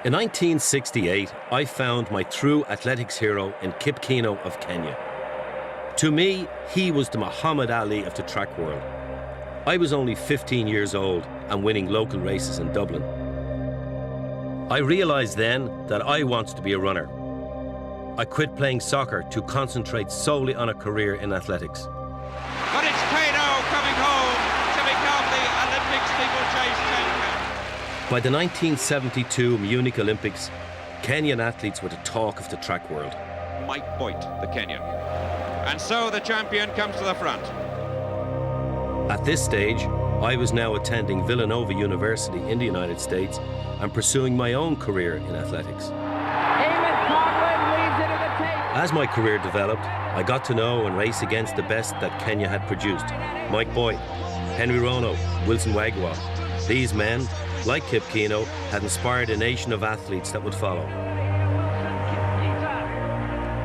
In 1968, I found my true athletics hero in Kip Keino of Kenya. To me, he was the Muhammad Ali of the track world. I was only 15 years old and winning local races in Dublin. I realised then that I wanted to be a runner. I quit playing soccer to concentrate solely on a career in athletics. But it's Keino coming home to become the Olympic steeplechase champion. By the 1972 Munich Olympics, Kenyan athletes were the talk of the track world. Mike Boyd, the Kenyan. And so the champion comes to the front. At this stage, I was now attending Villanova University in the United States and pursuing my own career in athletics. Eamonn Coghlan leads it in the tape. As my career developed, I got to know and race against the best that Kenya had produced. Mike Boyd, Henry Rono, Wilson Wagwa. These men, like Kip Keino, had inspired a nation of athletes that would follow.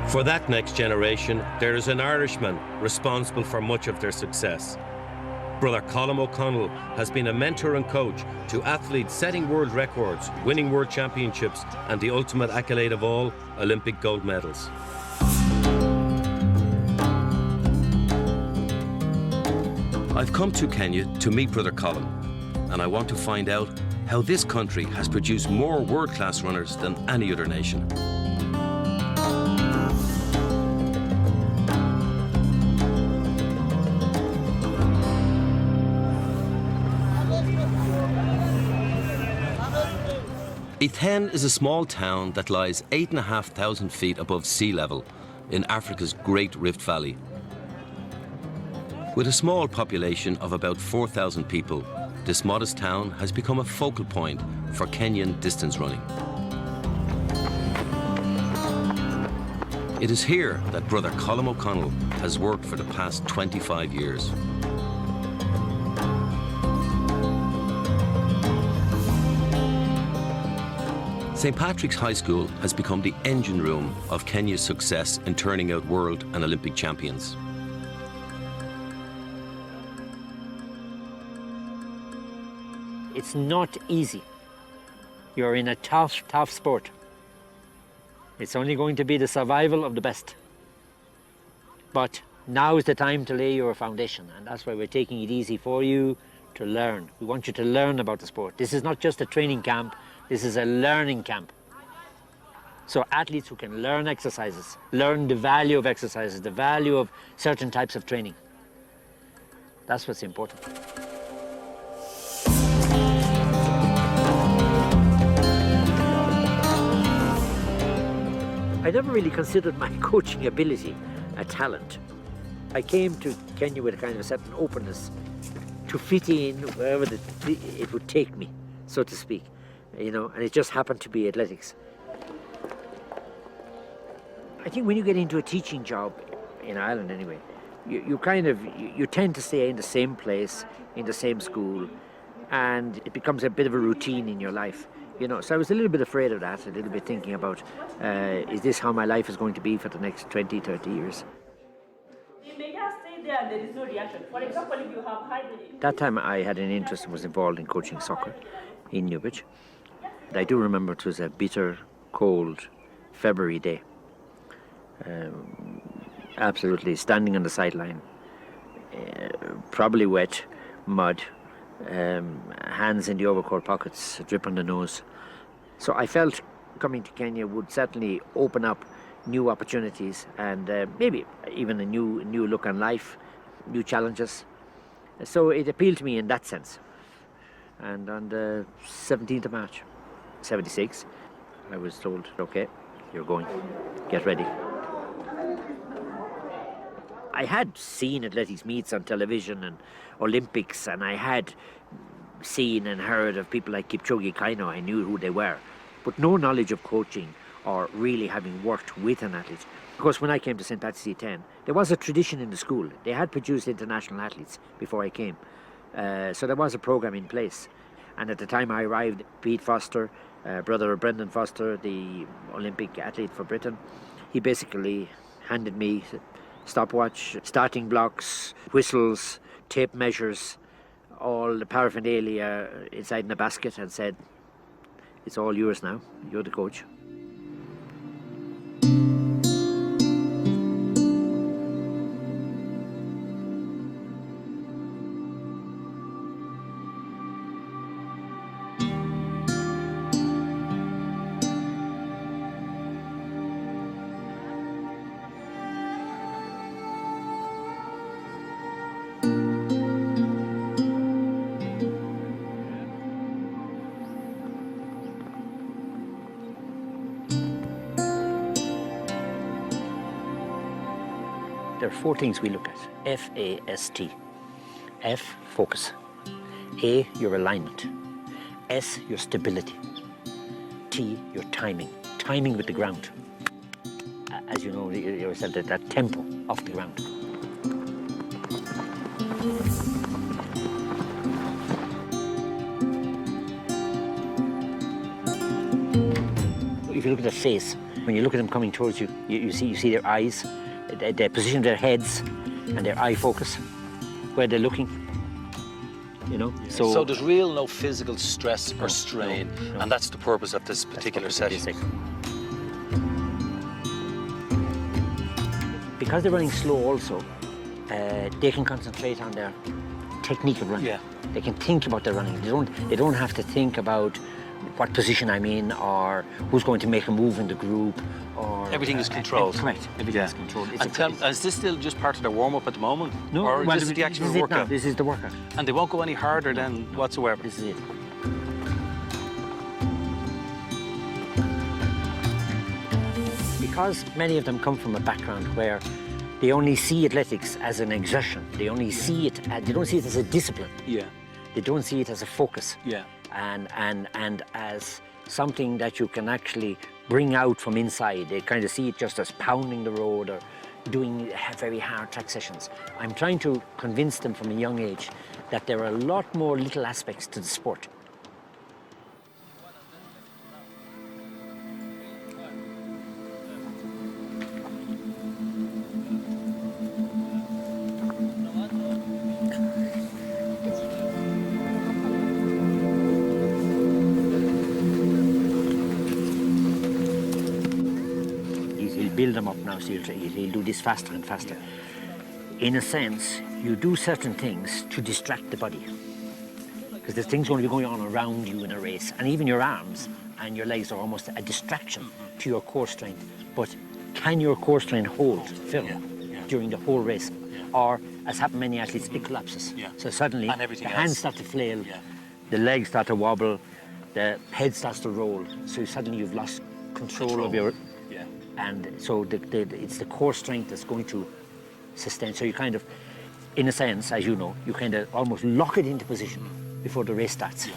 For that next generation, there is an Irishman responsible for much of their success. Brother Colm O'Connell has been a mentor and coach to athletes setting world records, winning world championships, and the ultimate accolade of all, Olympic gold medals. I've come to Kenya to meet Brother Colm, and I want to find out how this country has produced more world-class runners than any other nation. Iten is a small town that lies 8,500 feet above sea level in Africa's Great Rift Valley. With a small population of about 4,000 people, this modest town has become a focal point for Kenyan distance running. It is here that Brother Colm O'Connell has worked for the past 25 years. St. Patrick's High School has become the engine room of Kenya's success in turning out world and Olympic champions. It's not easy. You're in a tough sport. It's only going to be the survival of the best. But now is the time to lay your foundation, and that's why we're taking it easy for you to learn. We want you to learn about the sport. This is not just a training camp, this is a learning camp. So athletes who can learn exercises, learn the value of exercises, the value of certain types of training. That's what's important. I never really considered my coaching ability a talent. I came to Kenya with a kind of a certain openness to fit in wherever it would take me, so to speak, you know, and it just happened to be athletics. I think when you get into a teaching job, in Ireland anyway, you tend to stay in the same place, in the same school, and it becomes a bit of a routine in your life. You know, so I was a little bit afraid of that, a little bit thinking about, is this how my life is going to be for the next 20, 30 years? You may just stay there and there is no reaction. For example, if you have high... That time I had an interest and was involved in coaching soccer in Newbridge. I do remember it was a bitter, cold February day. Absolutely standing on the sideline, probably wet, mud, hands in the overcoat pockets, drip on the nose. So I felt coming to Kenya would certainly open up new opportunities and maybe even a new look on life, new challenges. So it appealed to me in that sense. And on the 17th of March, 76, I was told, okay, you're going, get ready. I had seen athletics meets on television and Olympics, and I had seen and heard of people like Kip Keino. I knew who they were, but no knowledge of coaching or really having worked with an athlete. Because when I came to St. Patrick's Iten, there was a tradition in the school. They had produced international athletes before I came. So there was a program in place. And at the time I arrived, Pete Foster, brother of Brendan Foster, the Olympic athlete for Britain, he basically handed me stopwatch, starting blocks, whistles, tape measures, all the paraphernalia inside in a basket, and said, it's all yours now. You're the coach. There are 4 things we look at. F-A-S-T. F, focus. A, your alignment. S, your stability. T, your timing. Timing with the ground. As you know yourself, that tempo off the ground. If you look at their face, when you look at them coming towards you, you see their eyes, the position of their heads, and their eye focus, where they're looking. You know. So there's no physical stress or strain, and that's the purpose of this particular session. Because they're running slow, also, they can concentrate on their technique of running. Yeah. They can think about their running. They don't have to think about what position I'm in or who's going to make a move in the group. Or everything is controlled. Correct. Everything is controlled. Is this still just part of their warm-up at the moment? No. Or Well, is this the actual this workout? This is the workout. And they won't go any harder than whatsoever? This is it. Because many of them come from a background where they only see athletics as an exertion. They only see it. They don't see it as a discipline. Yeah. They don't see it as a focus. Yeah. And as something that you can actually bring out from inside. They kind of see it just as pounding the road or doing very hard track sessions. I'm trying to convince them from a young age that there are a lot more little aspects to the sport. Build them up now, so he'll do this faster and faster. In a sense, you do certain things to distract the body. Because there's things going to be going on around you in a race, and even your arms and your legs are almost a distraction to your core strength. But can your core strength hold firm during the whole race? Or, as happened many athletes, it collapses. So suddenly, the hands start to flail, the legs start to wobble, the head starts to roll. So suddenly you've lost control. Of your... And so it's the core strength that's going to sustain. So you kind of, in a sense, as you know, you kind of almost lock it into position before the race starts.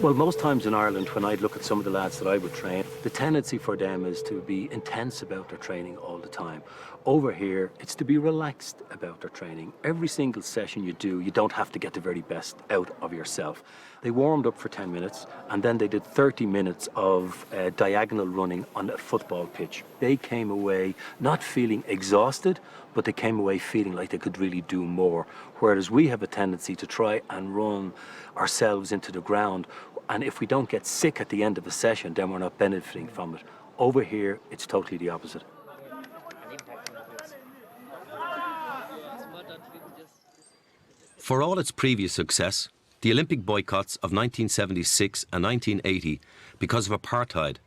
Well, most times in Ireland, when I'd look at some of the lads that I would train, the tendency for them is to be intense about their training all the time. Over here, it's to be relaxed about their training. Every single session you do, you don't have to get the very best out of yourself. They warmed up for 10 minutes, and then they did 30 minutes of diagonal running on a football pitch. They came away not feeling exhausted, but they came away feeling like they could really do more. Whereas we have a tendency to try and run ourselves into the ground, and if we don't get sick at the end of a session, then we're not benefiting from it. Over here, it's totally the opposite. For all its previous success, the Olympic boycotts of 1976 and 1980, because of apartheid,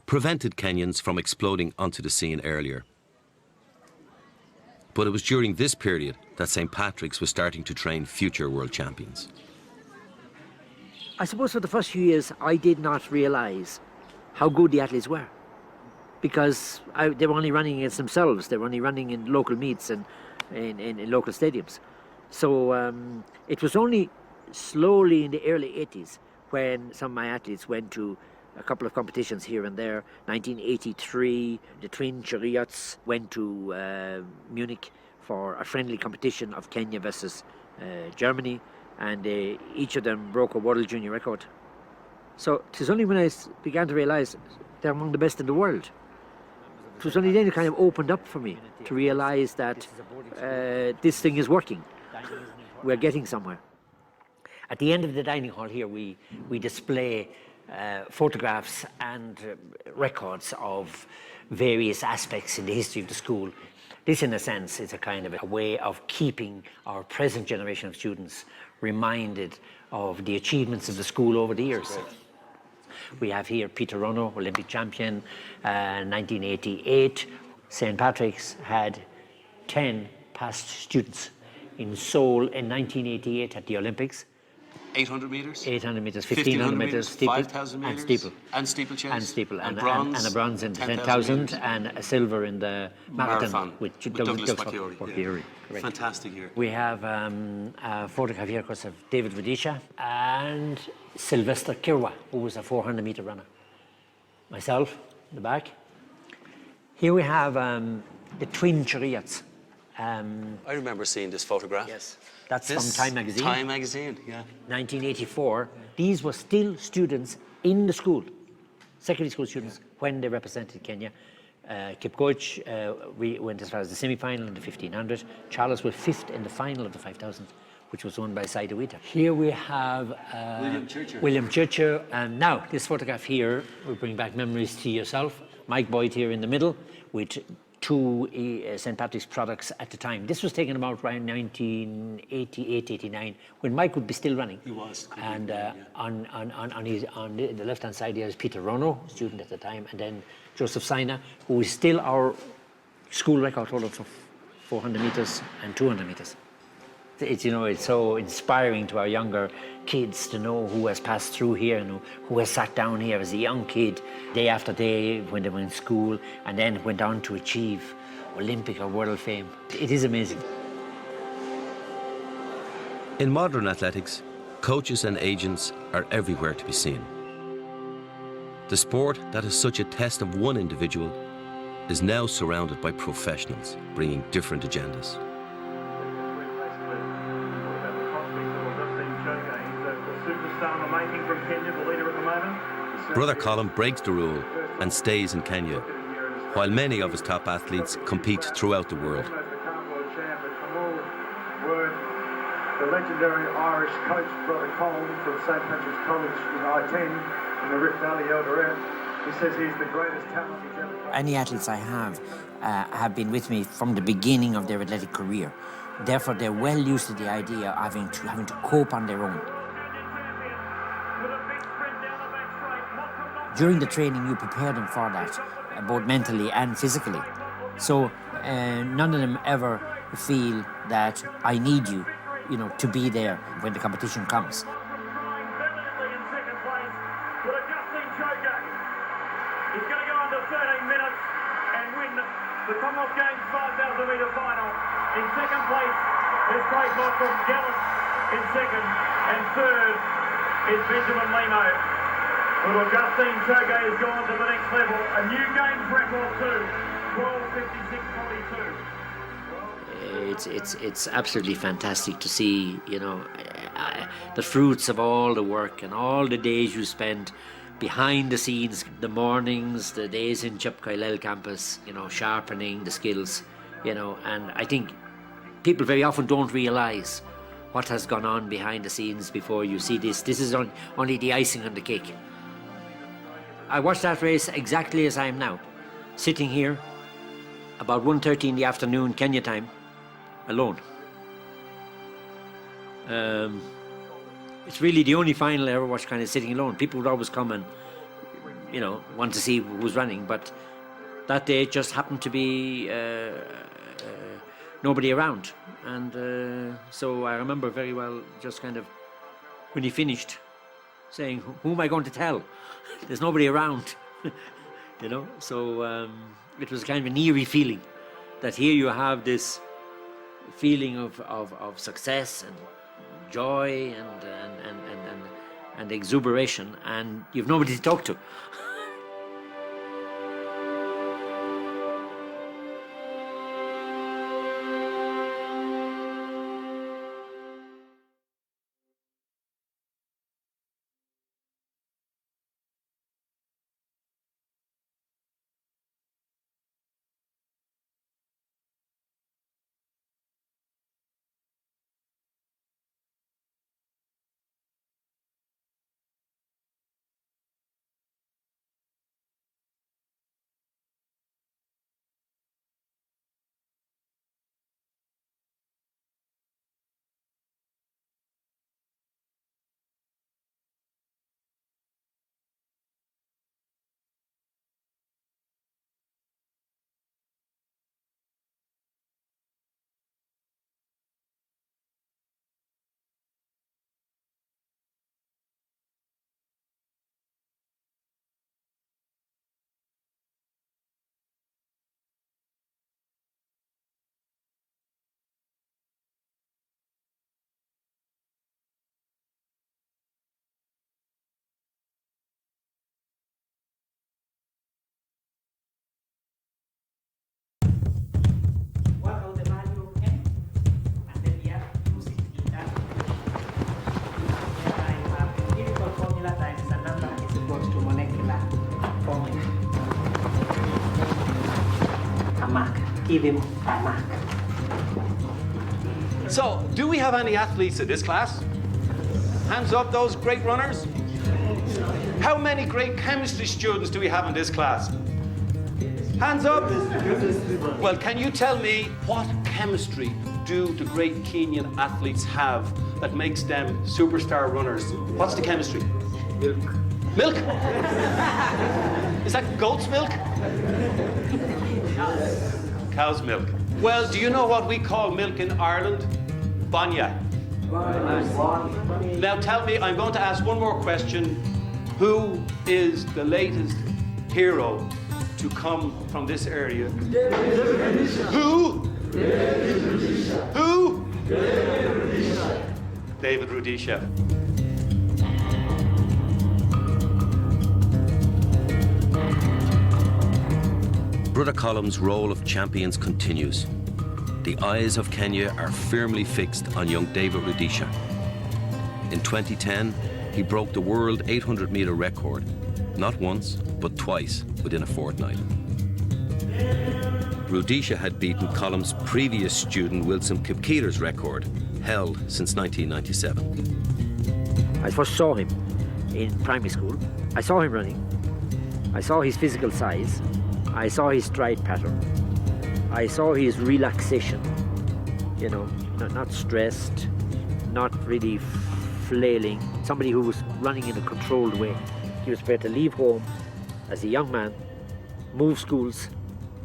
prevented Kenyans from exploding onto the scene earlier. But it was during this period that St. Patrick's was starting to train future world champions. I suppose for the first few years, I did not realise how good the athletes were. Because they were only running against themselves. They were only running in local meets and in local stadiums. So it was only slowly in the early 80s when some of my athletes went to a couple of competitions here and there. 1983, the twin chariots went to Munich for a friendly competition of Kenya versus Germany, and each of them broke a world junior record. So it was only when I began to realise they're among the best in the world. It was only then it kind of opened up for me to realise that this thing is working. We're getting somewhere. At the end of the dining hall here, we display photographs and records of various aspects in the history of the school. This, in a sense, is a kind of a way of keeping our present generation of students reminded of the achievements of the school over the years. We have here Peter Runno, Olympic champion, 1988. St. Patrick's had 10 past students in Seoul in 1988 at the Olympics. 800 metres? 800 metres, 1,500 metres, steeple, 5,000 metres, and steeple. and steeplechase, and steeple, and bronze, a bronze in the 10,000 10,000, metres. and a silver in the marathon with Douglas Fakiori. Correct. Fantastic here. We have a photograph here, of course, of David Rudisha and Sylvester Kirwa, who was a 400-metre runner. Myself, in the back. Here we have the twin chariots. I remember seeing this photograph. Yes. That's from Time magazine. Time magazine, yeah. 1984. These were still students in the school, secondary school students, when they represented Kenya. Kip Keino we went as far as the semi-final in the 1,500. Charles was 5th in the final of the 5,000, which was won by Saida Wita. Here we have William Churchill. And now, this photograph here will bring back memories to yourself. Mike Boyd here in the middle with 2 St. Patrick's products at the time. This was taken about around 1988, 89, when Mike would be still running. He was. And on the left-hand side here is Peter Runno, student at the time, and then Joseph Saina, who is still our school record holder for 400 metres and 200 metres. It's, you know, it's so inspiring to our younger kids to know who has passed through here and who has sat down here as a young kid, day after day when they were in school, and then went on to achieve Olympic or world fame. It is amazing. In modern athletics, coaches and agents are everywhere to be seen. The sport that is such a test of one individual is now surrounded by professionals bringing different agendas. Brother Colm breaks the rule and stays in Kenya, while many of his top athletes compete throughout the world. The legendary Irish coach, Brother Colm from St. Patrick's College in I-10 in the Rift Valley, Eldoret. He says he's the greatest talent he's ever got. Any athletes I have been with me from the beginning of their athletic career. Therefore, they're well used to the idea of having to cope on their own. During the training, you prepare them for that, both mentally and physically. So none of them ever feel that I need you, you know, to be there when the competition comes. He's going to go under 13 minutes and win the Commonwealth Games 5,000 metre final. In second place is Craig from Gallant in second, and third is Benjamin Limo. Little Justine Choge has gone to the next level. A new games record too, 12:56.42. It's absolutely fantastic to see, you know, the fruits of all the work and all the days you spend behind the scenes, the mornings, the days in Kip Keino campus, you know, sharpening the skills, you know, and I think people very often don't realise what has gone on behind the scenes before you see this. This is only the icing on the cake. I watched that race exactly as I am now, sitting here about 1:30 in the afternoon, Kenya time, alone. It's really the only final I ever watched kind of sitting alone. People would always come and, you know, want to see who was running, but that day it just happened to be nobody around. And so I remember very well just kind of, when he finished, saying, who am I going to tell? There's nobody around, you know? So it was kind of an eerie feeling that here you have this feeling of success and joy and exuberation, and you've nobody to talk to. give him a mark. So, do we have any athletes in this class? Hands up, those great runners. How many great chemistry students do we have in this class? Hands up. Well, can you tell me what chemistry do the great Kenyan athletes have that makes them superstar runners? What's the chemistry? Milk. Milk? Is that goat's milk? Cow's milk. Well, do you know what we call milk in Ireland? Banya. Now tell me, I'm going to ask one more question. Who is the latest hero to come from this area? David Rudisha. Who? David Rudisha. Who? David Rudisha. David Rudisha. Brother Colm's role of champions continues. The eyes of Kenya are firmly fixed on young David Rudisha. In 2010, he broke the world 800-metre record, not once, but twice within a fortnight. Rudisha had beaten Colm's previous student Wilson Kip Keino's record, held since 1997. I first saw him in primary school. I saw him running. I saw his physical size. I saw his stride pattern. I saw his relaxation, you know, not stressed, not really flailing. Somebody who was running in a controlled way. He was prepared to leave home as a young man, move schools,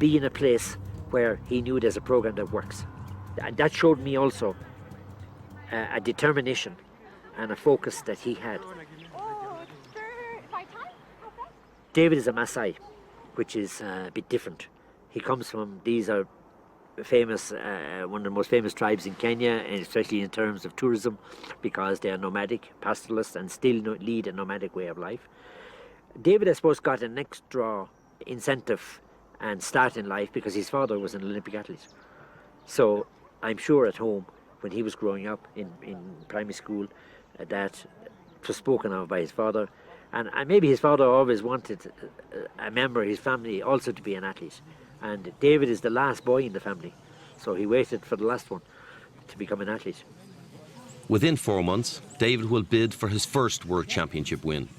be in a place where he knew there's a program that works. And that showed me also a determination and a focus that he had. David is a Maasai, which is a bit different. He comes from, these are famous, one of the most famous tribes in Kenya, and especially in terms of tourism, because they are nomadic, pastoralists, and still lead a nomadic way of life. David, I suppose, got an extra incentive and start in life because his father was an Olympic athlete. So I'm sure at home, when he was growing up in primary school, that was spoken of by his father. And maybe his father always wanted a member of his family also to be an athlete. And David is the last boy in the family, so he waited for the last one to become an athlete. Within 4 months, David will bid for his first World Championship win.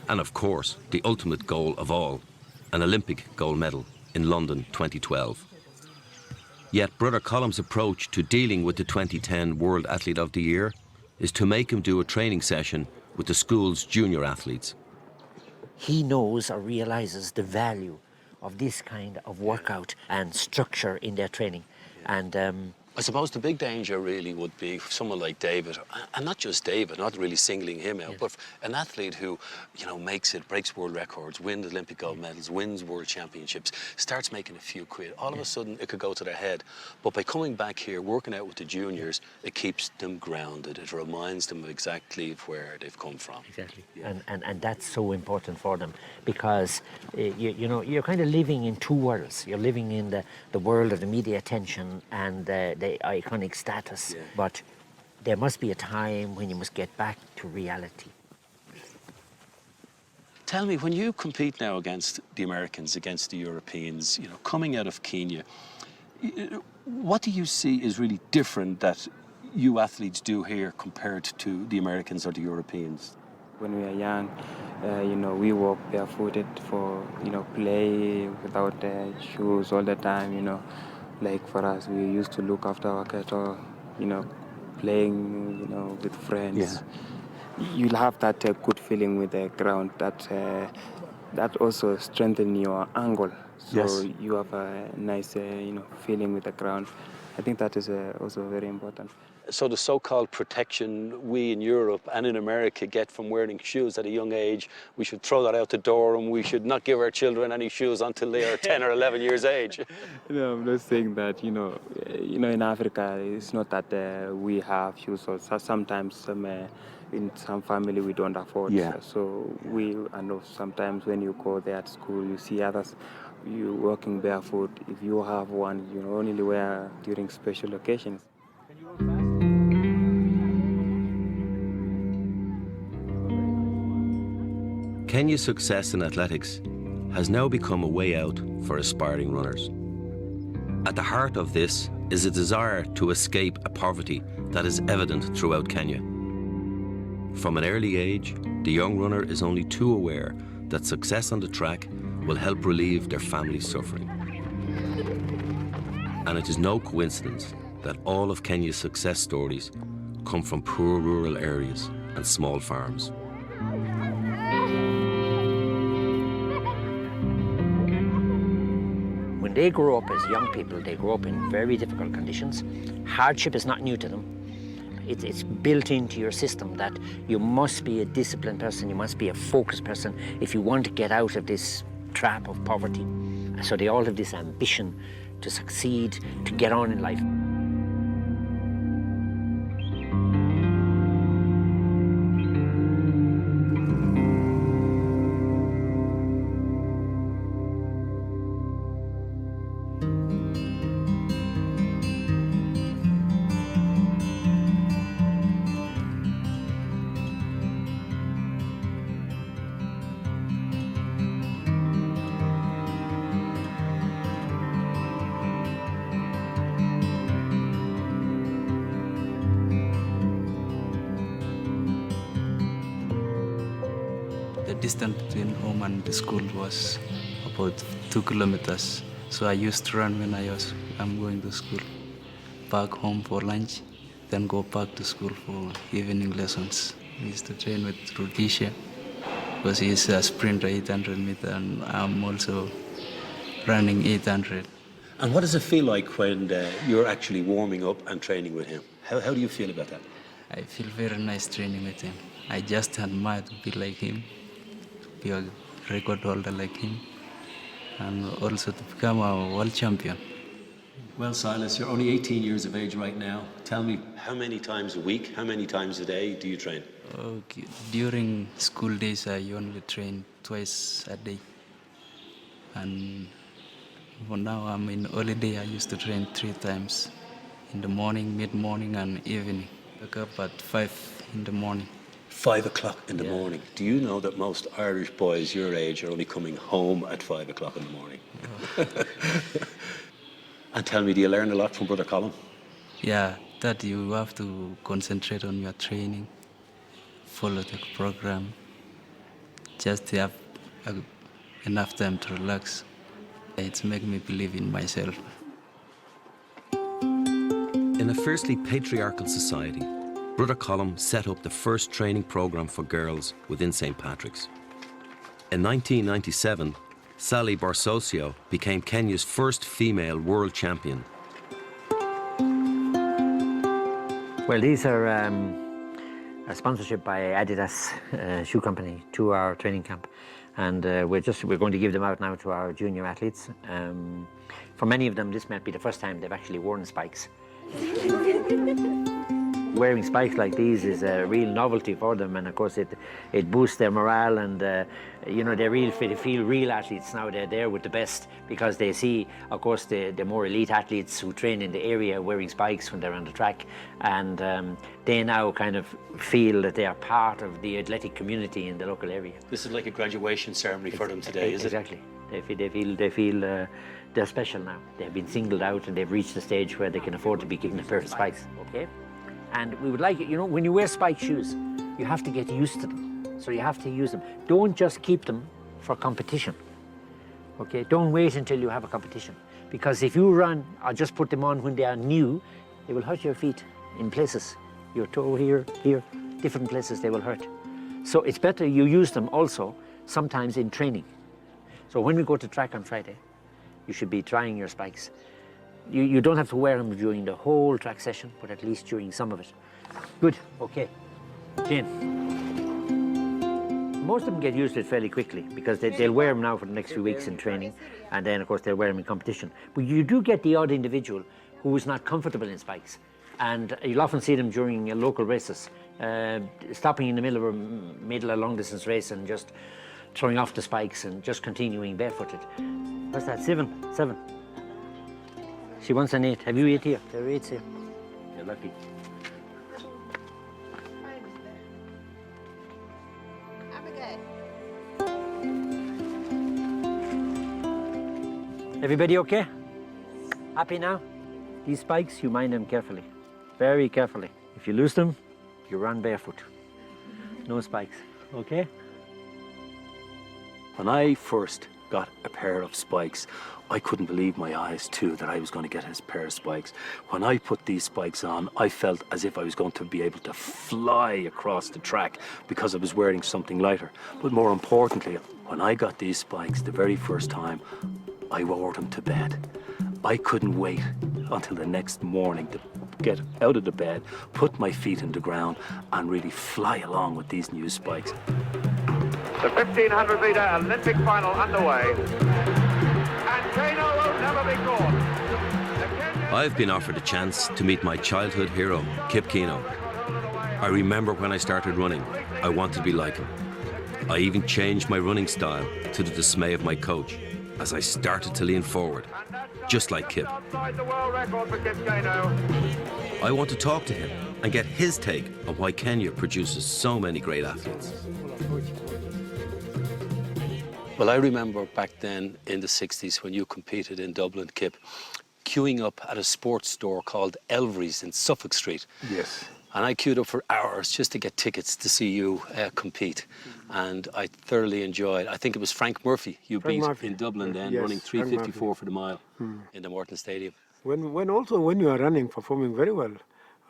And of course, the ultimate goal of all, an Olympic gold medal in London 2012. Yet Brother Colm's approach to dealing with the 2010 World Athlete of the Year is to make him do a training session with the school's junior athletes. He knows or realizes the value of this kind of workout and structure in their training. And I suppose the big danger really would be for someone like David, and not just David, not really singling him out, but an athlete who, you know, breaks world records, wins Olympic gold medals, wins world championships, starts making a few quid. All of a sudden, it could go to their head. But by coming back here, working out with the juniors, it keeps them grounded. It reminds them of exactly where they've come from. Exactly. Yeah. And that's so important for them because, you know, you're kind of living in two worlds. You're living in the world of the media attention and the iconic status, but there must be a time when you must get back to reality. Tell me, when you compete now against the Americans, against the Europeans, you know, coming out of Kenya, what do you see is really different that you athletes do here compared to the Americans or the Europeans? When we are young, you know, we walk barefooted for, you know, play without shoes all the time, you know. Like for us, we used to look after our cattle, you know, playing, you know, with friends. Yeah. You'll have that good feeling with the ground that also strengthens your angle. So you have a nice, you know, feeling with the ground. I think that is also very important. So the so-called protection we in Europe and in America get from wearing shoes at a young age, we should throw that out the door and we should not give our children any shoes until they are 10 or 11 years age. No, I'm not saying that, you know, in Africa, it's not that we have shoes. So sometimes in some family we don't afford. Yeah. So I know sometimes when you go there at school, you see others, you walking barefoot. If you have one, you only wear during special occasions. Kenya's success in athletics has now become a way out for aspiring runners. At the heart of this is a desire to escape a poverty that is evident throughout Kenya. From an early age, the young runner is only too aware that success on the track will help relieve their family's suffering. And it is no coincidence that all of Kenya's success stories come from poor rural areas and small farms. When they grow up as young people, they grow up in very difficult conditions. Hardship is not new to them. It's built into your system that you must be a disciplined person, you must be a focused person if you want to get out of this trap of poverty. So they all have this ambition to succeed, to get on in life. The distance between home and the school was about 2 kilometers. So I used to run when I'm going to school. Back home for lunch, then go back to school for evening lessons. I used to train with Rudisha because he's a sprinter 800 meter and I'm also running 800. And what does it feel like when you're actually warming up and training with him? How do you feel about that? I feel very nice training with him. I just admire to be like him, to be a record holder like him, and also to become a world champion. Well, Silas, you're only 18 years of age right now. Tell me, how many times a week, how many times a day do you train? Okay. During school days, I only train twice a day. And for now, I'm in holiday, I used to train 3 times, in the morning, mid-morning, and evening. Wake up at 5 in the morning. 5 o'clock in the morning. Do you know that most Irish boys your age are only coming home at 5 o'clock in the morning? Oh. And tell me, do you learn a lot from Brother Colm? Yeah, that you have to concentrate on your training, follow the program, just have enough time to relax. It's made me believe in myself. In a fiercely patriarchal society, Brother Colm set up the first training program for girls within St. Patrick's. In 1997, Sally Borsosio became Kenya's first female world champion. Well, these are a sponsorship by Adidas shoe company to our training camp, and we're going to give them out now to our junior athletes. For many of them, this might be the first time they've actually worn spikes. Wearing spikes like these is a real novelty for them, and of course it boosts their morale, and you know, they feel real athletes now. They're there with the best because they see, of course, the more elite athletes who train in the area wearing spikes when they're on the track, and they now kind of feel that they are part of the athletic community in the local area. This is like a graduation ceremony for them today, is it? Exactly. They feel they're special now. They've been singled out and they've reached the stage where they can afford to be given a pair of spikes. Okay. And we would like, you know, when you wear spike shoes, you have to get used to them. So you have to use them. Don't just keep them for competition. Okay, don't wait until you have a competition. Because if you run or just put them on when they are new, they will hurt your feet in places. Your toe here, different places they will hurt. So it's better you use them also sometimes in training. So when we go to track on Friday, you should be trying your spikes. You don't have to wear them during the whole track session, but at least during some of it. Good, okay. Jane. Most of them get used to it fairly quickly because they'll wear them now for the next few weeks in training, and then of course they'll wear them in competition. But you do get the odd individual who is not comfortable in spikes, and you'll often see them during local races, stopping in the middle of a long distance race and just throwing off the spikes and just continuing barefooted. What's that? 7. She wants an 8. Have you 8 here? There are 8s here. You're lucky. Everybody okay? Happy now? These spikes, you mind them carefully. Very carefully. If you lose them, you run barefoot. No spikes, okay? When I first got a pair of spikes, I couldn't believe my eyes too that I was going to get a pair of spikes. When I put these spikes on, I felt as if I was going to be able to fly across the track because I was wearing something lighter. But more importantly, when I got these spikes the very first time, I wore them to bed. I couldn't wait until the next morning to get out of the bed, put my feet in the ground, and really fly along with these new spikes. The 1500-meter Olympic final underway. And Keino will never be caught. I've been offered a chance to meet my childhood hero, Kip Keino. I remember when I started running, I wanted to be like him. I even changed my running style to the dismay of my coach as I started to lean forward, just like Kip. The world record for Kip Keino. I want to talk to him and get his take on why Kenya produces so many great athletes. Well, I remember back then in the 60s when you competed in Dublin, Kip, queuing up at a sports store called Elvery's in Suffolk Street. Yes. And I queued up for hours just to get tickets to see you compete. And I thoroughly enjoyed, I think it was Frank Murphy you beat in Dublin then, yes, running 3:54 for the mile in the Morton Stadium. When you are running, performing very well,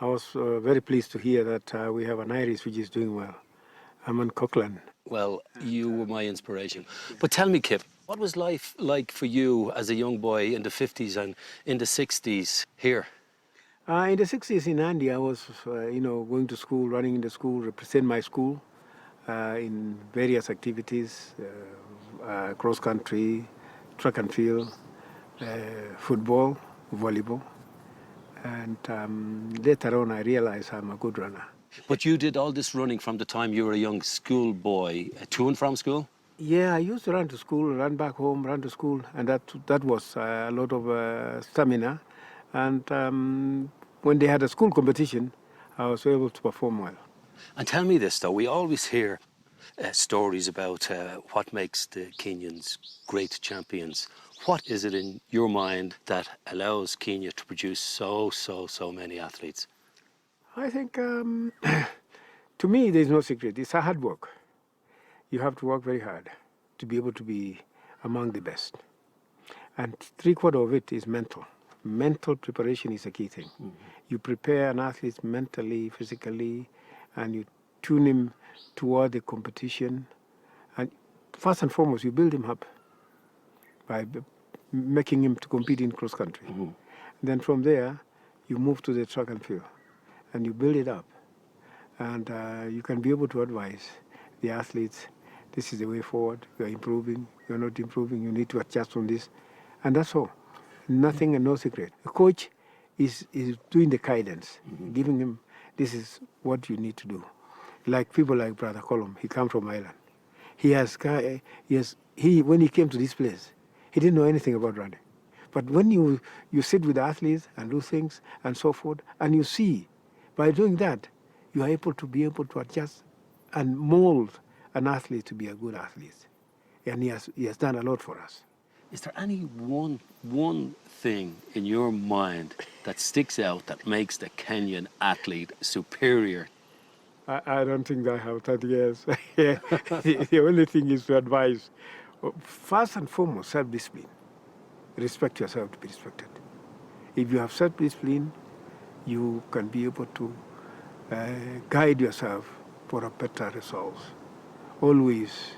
I was very pleased to hear that we have an Irish which is doing well. Eamonn Coghlan. Well, you were my inspiration. But tell me, Kip, what was life like for you as a young boy in the 50s and in the 60s here? In the 60s in Andy, I was, going to school, running in the school, represent my school in various activities, cross country, track and field, football, volleyball. And later on, I realized I'm a good runner. But you did all this running from the time you were a young schoolboy, to and from school? Yeah, I used to run to school, run back home, run to school, and that was a lot of stamina. And when they had a school competition, I was able to perform well. And tell me this, though. We always hear stories about what makes the Kenyans great champions. What is it in your mind that allows Kenya to produce so many athletes? I think, to me, there's no secret. It's hard work. You have to work very hard to be able to be among the best. And 3/4 of it is mental. Mental preparation is a key thing. You prepare an athlete mentally, physically, and you tune him toward the competition. And first and foremost, you build him up by making him to compete in cross country. Then from there, you move to the track and field, and you build it up. And you can be able to advise the athletes, this is the way forward, you're improving, you're not improving, you need to adjust on this. And that's all. Nothing and no secret. The coach is doing the guidance, giving him, this is what you need to do. Like people like Brother Colm, he comes from Ireland. When he came to this place, he didn't know anything about running. But when you sit with the athletes and do things and so forth, and you see, by doing that, you are able to adjust and mold an athlete to be a good athlete. And he has done a lot for us. Is there any one thing in your mind that sticks out that makes the Kenyan athlete superior? I don't think I have 30 years. The only thing is to advise. First and foremost, self-discipline. Respect yourself to be respected. If you have self-discipline, you can be able to guide yourself for a better results. Always,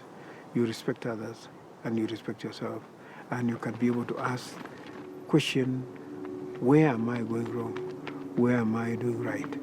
you respect others and you respect yourself, and you can be able to ask question, where am I going wrong? Where am I doing right?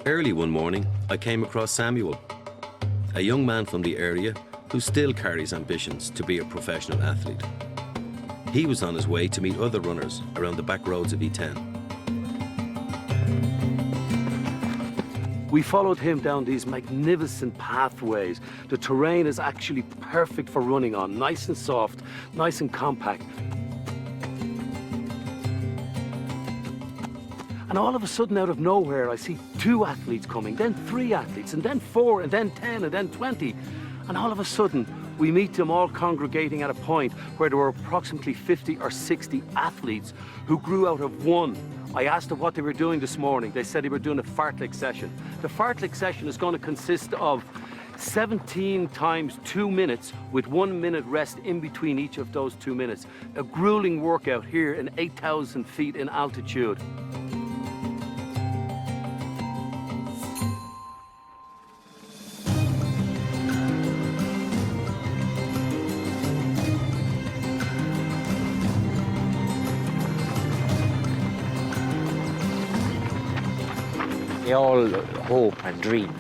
Early one morning, I came across Samuel, a young man from the area who still carries ambitions to be a professional athlete. He was on his way to meet other runners around the back roads of E10. We followed him down these magnificent pathways. The terrain is actually perfect for running on, nice and soft, nice and compact. And all of a sudden, out of nowhere, I see 2 athletes coming, then 3 athletes, and then 4, and then 10, and then 20. And all of a sudden, we meet them all congregating at a point where there were approximately 50 or 60 athletes who grew out of one. I asked them what they were doing this morning. They said they were doing a fartlek session. The fartlek session is going to consist of 17 times 2 minutes with 1 minute rest in between each of those 2 minutes. A grueling workout here in 8,000 feet in altitude. They all hope and dream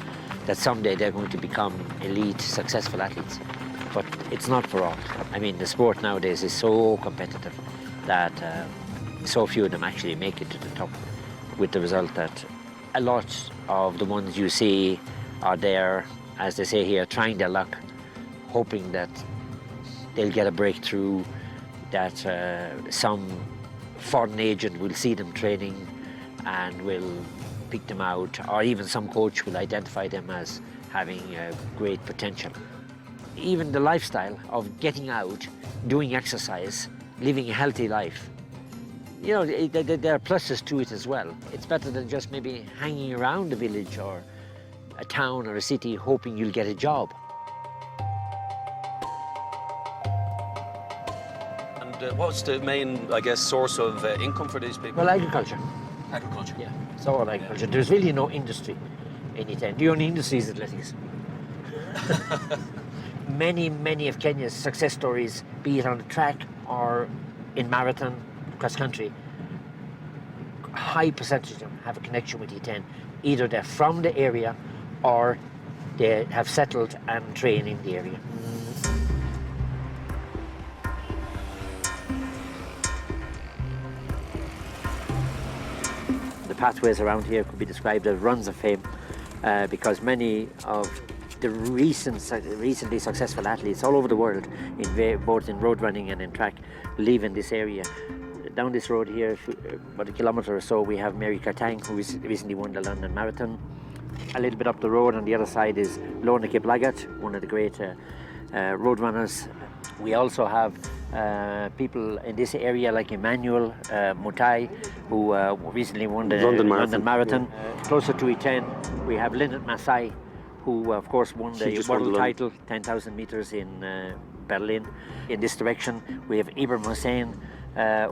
that someday they're going to become elite, successful athletes. But it's not for all. I mean, the sport nowadays is so competitive that so few of them actually make it to the top, with the result that a lot of the ones you see are there, as they say here, trying their luck, hoping that they'll get a breakthrough, that some foreign agent will see them training and will pick them out, or even some coach will identify them as having great potential. Even the lifestyle of getting out, doing exercise, living a healthy life, you know, there are pluses to it as well. It's better than just maybe hanging around a village or a town or a city hoping you'll get a job. And what's the main, I guess, source of income for these people? Well, agriculture. Agriculture? Yeah, it's all agriculture. There's really no industry in E10. The only industry is athletics. Many of Kenya's success stories, be it on the track or in marathon, cross country, a high percentage of them have a connection with E10. Either they're from the area or they have settled and train in the area. The pathways around here could be described as runs of fame because many of the recently successful athletes all over the world, both in road running and in track, live in this area. Down this road here, about a kilometre or so, we have Mary Cartang, who recently won the London Marathon. A little bit up the road on the other side is Lorna Kip Keino, one of the great road runners. We also have people in this area like Emmanuel Mutai, who recently won the London Marathon. Yeah. Closer to E10, we have Lynette Masai, who of course won the world title, 10,000 meters in Berlin. In this direction, we have Ibrahim Hussein,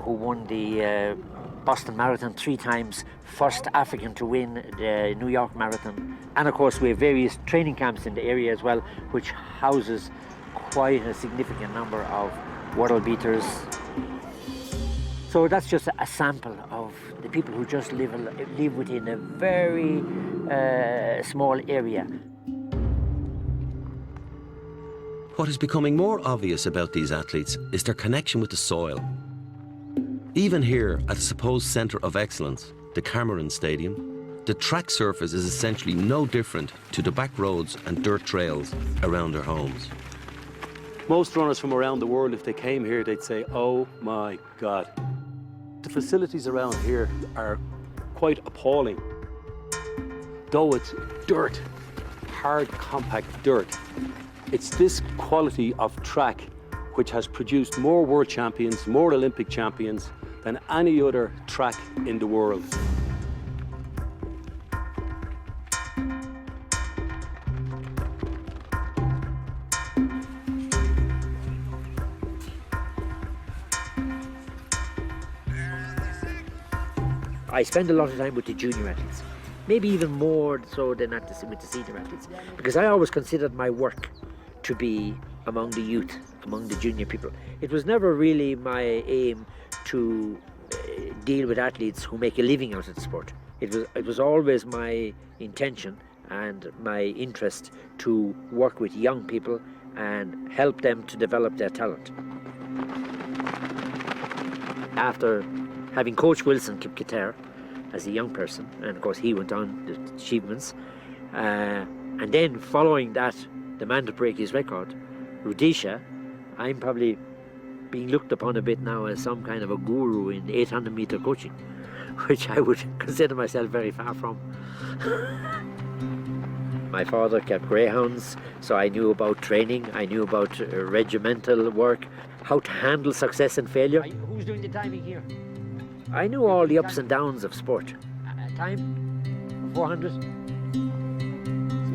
who won the Boston Marathon 3 times, first African to win the New York Marathon. And of course, we have various training camps in the area as well, which houses quite a significant number of world beaters. So that's just a sample of the people who just live within a very small area. What is becoming more obvious about these athletes is their connection with the soil. Even here at a supposed centre of excellence, the Cameron Stadium, the track surface is essentially no different to the back roads and dirt trails around their homes. Most runners from around the world, if they came here, they'd say, oh my God. The facilities around here are quite appalling. Though it's dirt, hard, compact dirt, it's this quality of track which has produced more world champions, more Olympic champions than any other track in the world. I spend a lot of time with the junior athletes, maybe even more so than with the senior athletes, because I always considered my work to be among the youth, among the junior people. It was never really my aim to deal with athletes who make a living out of the sport. It was always my intention and my interest to work with young people and help them to develop their talent. After having coached Wilson Kip Keino as a young person, and of course he went on to achievements, and then following that, the man to break his record, Rudisha, I'm probably being looked upon a bit now as some kind of a guru in 800-meter coaching, which I would consider myself very far from. My father kept greyhounds, so I knew about training, I knew about regimental work, how to handle success and failure. Who's doing the timing here? I knew all the ups and downs of sport. Time? 400?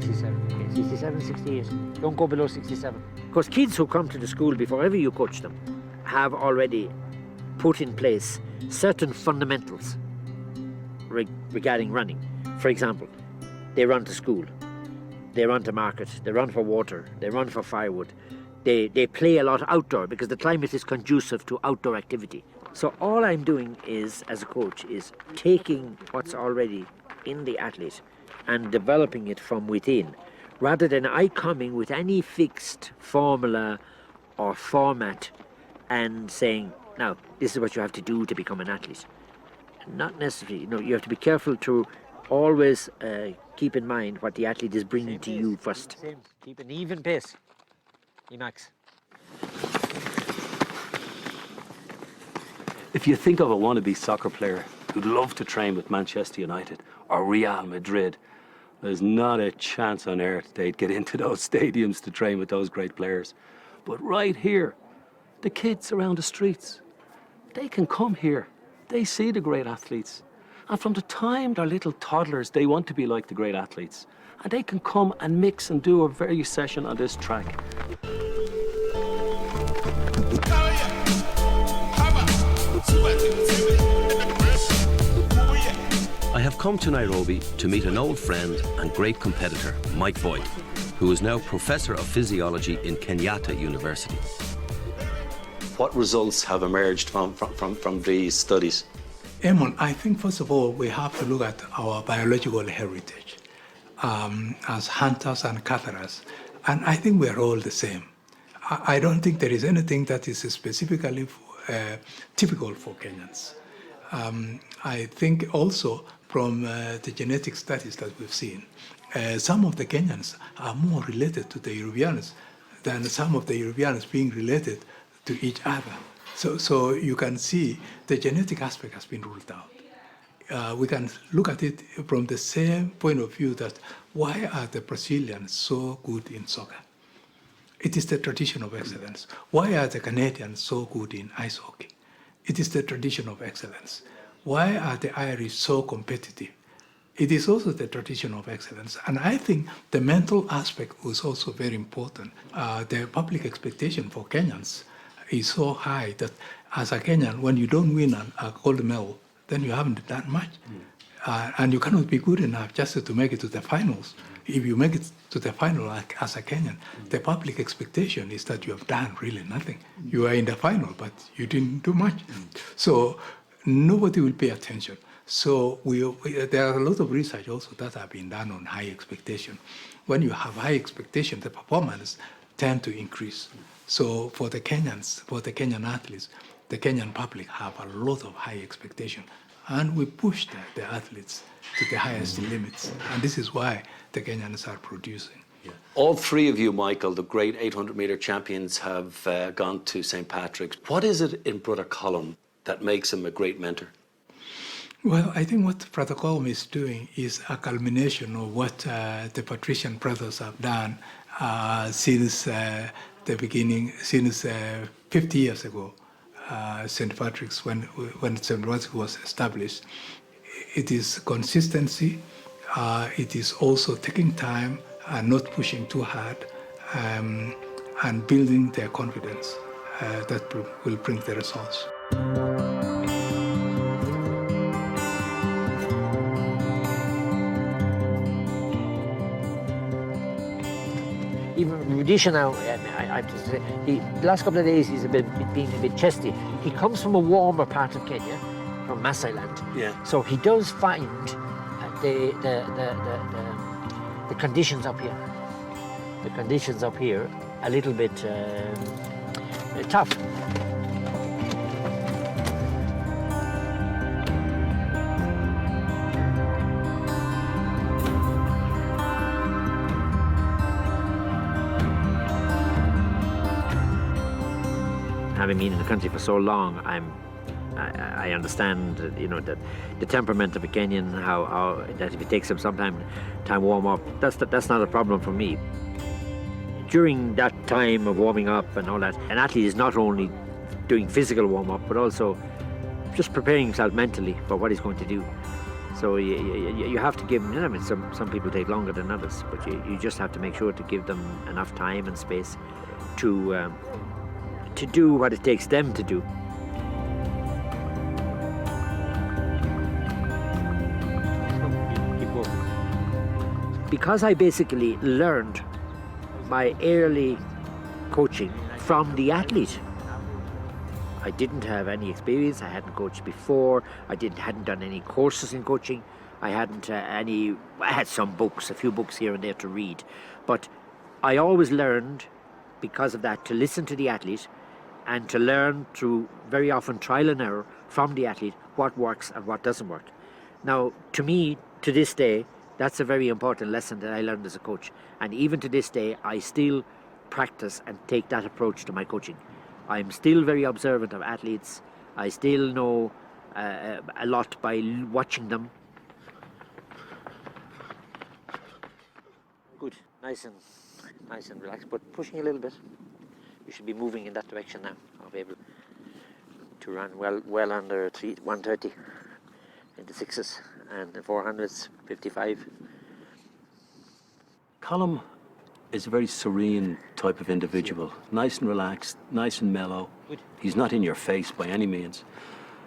67. Okay, 67, 68. Don't go below 67. Because kids who come to the school before ever you coach them have already put in place certain fundamentals regarding running. For example, they run to school, they run to market, they run for water, they run for firewood. They play a lot outdoor because the climate is conducive to outdoor activity. So all I'm doing is, as a coach, is taking what's already in the athlete and developing it from within, rather than I coming with any fixed formula or format and saying, now, this is what you have to do to become an athlete. Not necessarily. You have to be careful to always keep in mind what the athlete is bringing to you first. Keep an even pace. Emax. If you think of a wannabe soccer player who'd love to train with Manchester United or Real Madrid, there's not a chance on earth they'd get into those stadiums to train with those great players. But right here, the kids around the streets, they can come here. They see the great athletes. And from the time they're little toddlers, they want to be like the great athletes. And they can come and mix and do a various session on this track. I have come to Nairobi to meet an old friend and great competitor, Mike Boyd, who is now Professor of Physiology in Kenyatta University. What results have emerged from these studies? Eamonn, I think first of all we have to look at our biological heritage as hunters and gatherers, and I think we are all the same. I don't think there is anything that is specifically typical for Kenyans. I think also from the genetic studies that we've seen, some of the Kenyans are more related to the Europeans than some of the Europeans being related to each other. So you can see the genetic aspect has been ruled out. We can look at it from the same point of view that why are the Brazilians so good in soccer? It is the tradition of excellence. Why are the Canadians so good in ice hockey? It is the tradition of excellence. Why are the Irish so competitive? It is also the tradition of excellence. And I think the mental aspect was also very important. The public expectation for Kenyans is so high that as a Kenyan, when you don't win a gold medal, then you haven't done much. And you cannot be good enough just to make it to the finals. If you make it to the final as a Kenyan, the public expectation is that you have done really nothing. You are in the final, but you didn't do much. So nobody will pay attention. So there are a lot of research also that have been done on high expectation. When you have high expectation, the performance tend to increase. So for the Kenyans, for the Kenyan athletes, the Kenyan public have a lot of high expectation. And we push the athletes to the highest limits. And this is why the Kenyans are producing. Yeah. All three of you, Michael, the great 800-meter champions, have gone to St. Patrick's. What is it in Brother Colm that makes him a great mentor? Well, I think what Brother Colm is doing is a culmination of what the Patrician brothers have done since the beginning, since 50 years ago. St. Patrick's, when St. Patrick's was established. It is consistency, it is also taking time and not pushing too hard, and building their confidence that will bring the results. Even Rudisha now, I have to say, the last couple of days he's been a bit chesty. He comes from a warmer part of Kenya, from Masai land. Yeah. So he does find the conditions up here. The conditions up here a little bit tough. Having been in the country for so long, I understand, you know, that the temperament of a Kenyan, how that if it takes him some time warm up, that's not a problem for me. During that time of warming up and all that, an athlete is not only doing physical warm up, but also just preparing himself mentally for what he's going to do. So you have to give them, I mean, some people take longer than others, but you just have to make sure to give them enough time and space to do what it takes them to do. Because I basically learned my early coaching from the athlete. I didn't have any experience, I hadn't coached before, I hadn't done any courses in coaching, I had some books, a few books here and there to read, but I always learned, because of that, to listen to the athlete and to learn through very often trial and error from the athlete what works and what doesn't work. Now, to me, to this day, that's a very important lesson that I learned as a coach. And even to this day, I still practice and take that approach to my coaching. I'm still very observant of athletes. I still know a lot by watching them. Good, nice and relaxed, but pushing a little bit. You should be moving in that direction now. I'll be able to run well under 130 in the sixes and the 400s, 55. Colm is a very serene type of individual, nice and relaxed, nice and mellow. Good. He's not in your face by any means.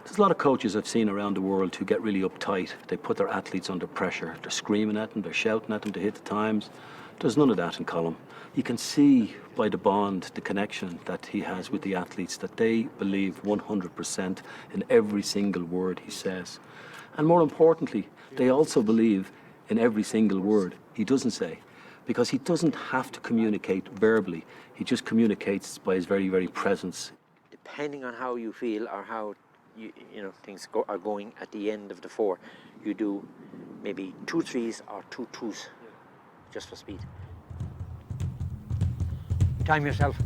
There's a lot of coaches I've seen around the world who get really uptight. They put their athletes under pressure. They're screaming at them, they're shouting at them to hit the times. There's none of that in Colm. You can see by the bond, the connection that he has with the athletes, that they believe 100% in every single word he says. And more importantly, they also believe in every single word he doesn't say, because he doesn't have to communicate verbally. He just communicates by his very, very presence. Depending on how you feel or how things are going at the end of the four, you do maybe 2 3s or 2 2s, just for speed. Time yourself.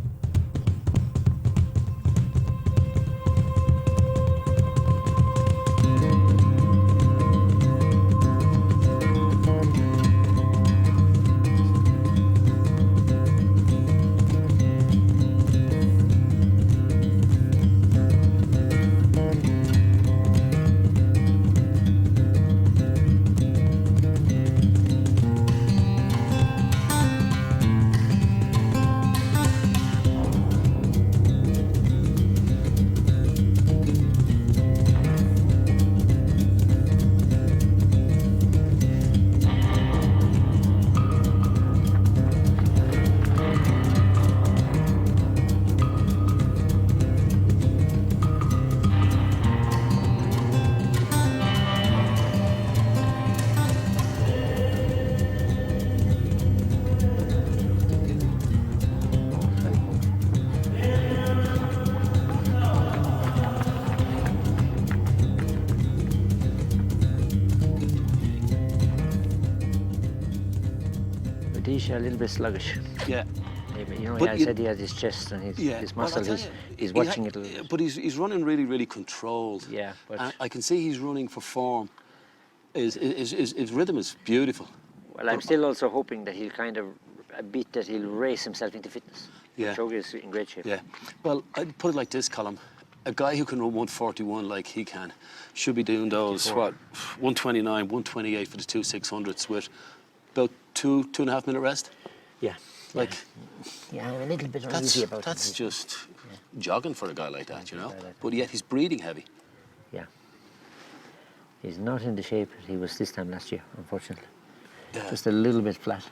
A little bit sluggish. Yeah. I said he has his chest and his muscle. He's watching it a little bit. But he's running really, really controlled. Yeah. But I can see he's running for form. His rhythm is beautiful. Well, I'm still also hoping that he'll he'll race himself into fitness. Yeah. Kipchoge is in great shape. Yeah. Well, I'd put it like this, Colm. A guy who can run 141 like he can should be doing those, 129, 128 for the 2 600s with about 2.5 minute rest. Yeah. Like. Yeah, I'm a little bit uneasy about That's it. just jogging for a guy like that, you know. But yet he's breathing heavy. Yeah. He's not in the shape he was this time last year, unfortunately. Yeah. Just a little bit flat.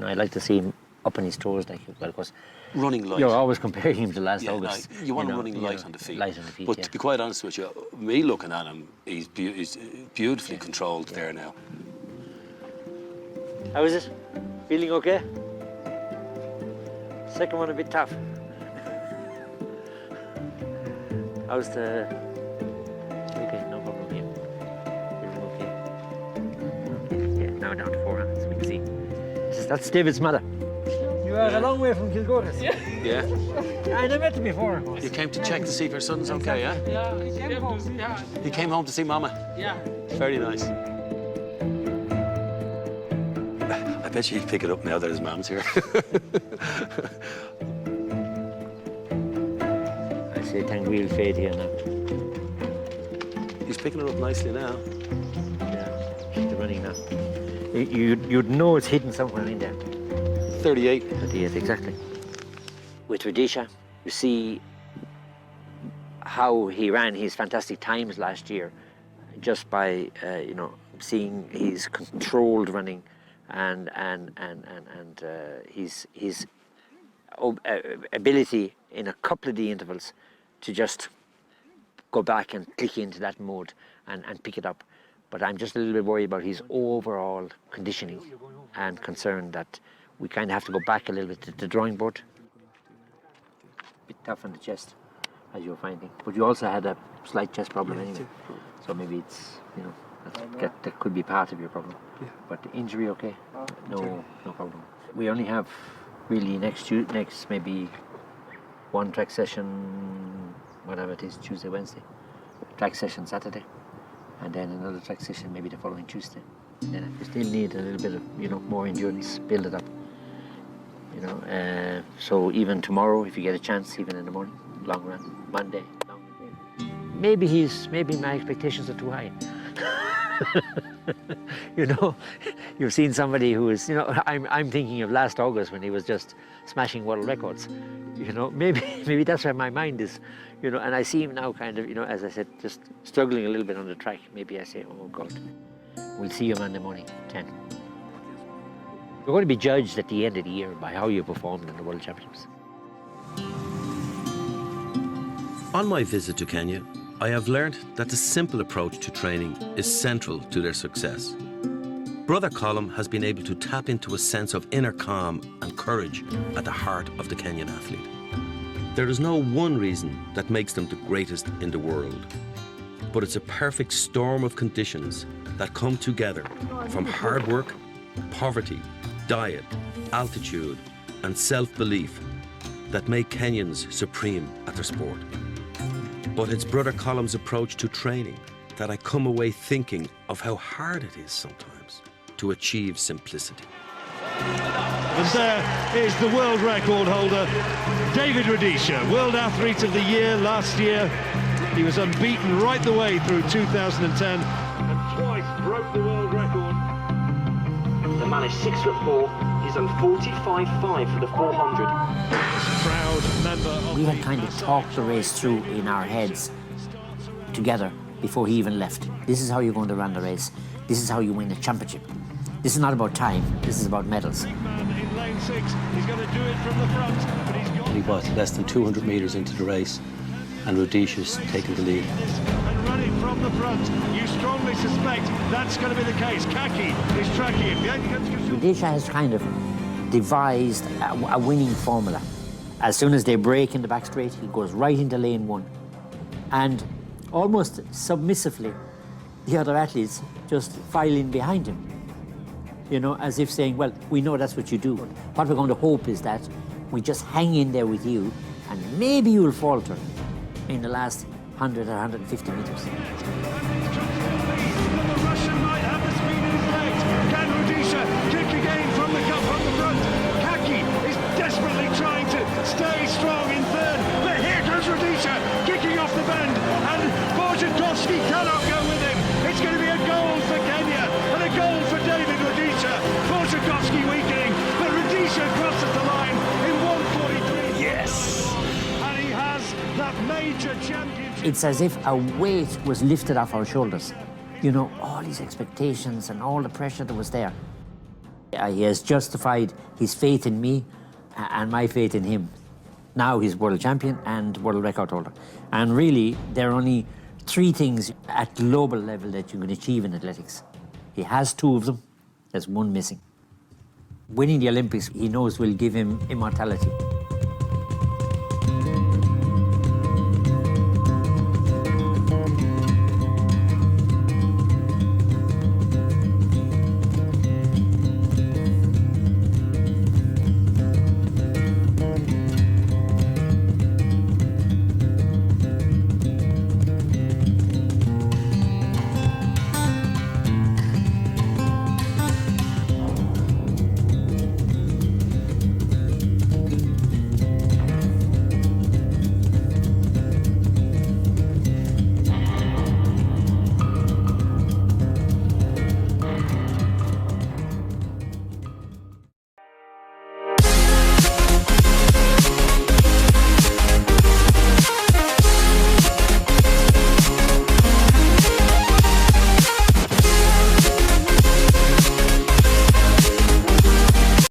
I'd like to see him up on his toes, because running light. You're always comparing him to last August. No, you want him running light on the feet. Light on the feet. But to be quite honest with you, me looking at him, he's beautifully controlled there now. How is it? Feeling okay? Second one a bit tough. How's the... Okay, no problem here. Feeling okay? Yeah, now down to 400, so we can see. That's David's mother. You are a long way from Kilgoris. Yeah. I never met him before. You came to check to see if your son's okay, yeah? Yeah, he came home. Yeah. He came home to see Mama. Yeah. Very nice. I bet you he'd pick it up now that his mom's here. I say thank real fade here now. He's picking it up nicely now. Yeah, she's running now. You'd know it's hidden somewhere in there. 38. 38, exactly. With Rudisha, you see how he ran his fantastic times last year just by, seeing his controlled running and his ability in a couple of the intervals to just go back and click into that mode and pick it up. But I'm just a little bit worried about his overall conditioning and concerned that we kind of have to go back a little bit to the drawing board. A bit tough on the chest, as you're finding. But you also had a slight chest problem anyway. So maybe it's, that could be part of your problem. Yeah. But the injury, okay? No problem. We only have really next maybe one track session, whatever it is, Tuesday, Wednesday. Track session Saturday. And then another track session maybe the following Tuesday. And then we still need a little bit of, more endurance, build it up. So even tomorrow, if you get a chance, even in the morning, long run, Monday, long run. Maybe my expectations are too high. You've seen somebody who is, I'm thinking of last August when he was just smashing world records. Maybe that's where my mind is, and I see him now kind of, as I said, just struggling a little bit on the track. Maybe I say, oh God, we'll see you Monday morning, 10. You're going to be judged at the end of the year by how you performed in the World Championships. On my visit to Kenya, I have learned that the simple approach to training is central to their success. Brother Colm has been able to tap into a sense of inner calm and courage at the heart of the Kenyan athlete. There is no one reason that makes them the greatest in the world, but it's a perfect storm of conditions that come together from hard work, poverty, diet, altitude, and self-belief that make Kenyans supreme at their sport. But it's Brother Colm's approach to training that I come away thinking of how hard it is sometimes to achieve simplicity. And there is the world record holder, David Rudisha, World Athlete of the Year last year. He was unbeaten right the way through 2010 and twice broke the world record. The man is 6'4". He's on 45.5 for the 400. Proud member of we had kind of talked the race through in our heads together before he even left. This is how you're going to run the race. This is how you win a championship. This is not about time. This is about medals. in lane 6. He's going to do it from the front, but he's got... He was less than 200 metres into the race, and Rudisha's taken the lead. And running from the front, you strongly suspect that's going to be the case. Kaki is tracking him. Rudisha has kind of devised a winning formula. As soon as they break in the back straight, he goes right into lane 1. And almost submissively, the other athletes just file in behind him. As if saying, well, we know that's what you do. What we're going to hope is that we just hang in there with you, and maybe you'll falter in the last 100 or 150 meters. The Russian might have the speed in his legs. Can Rudisha kick again from the front? Kaki is desperately trying to stay strong in third, but here comes Rudisha kicking off the bend, and Borjadowski cannot go with him. It's going to be a goal for Kenya and a goal for David Rudisha. Borjadowski weakening, but Rudisha crosses the line in 1:43. Yes! And he has that major championship. It's as if a weight was lifted off our shoulders. All these expectations and all the pressure that was there. He has justified his faith in me and my faith in him. Now he's world champion and world record holder. And really, there are only 3 things at global level that you can achieve in athletics. He has 2 of them. There's 1 missing. Winning the Olympics, he knows, will give him immortality.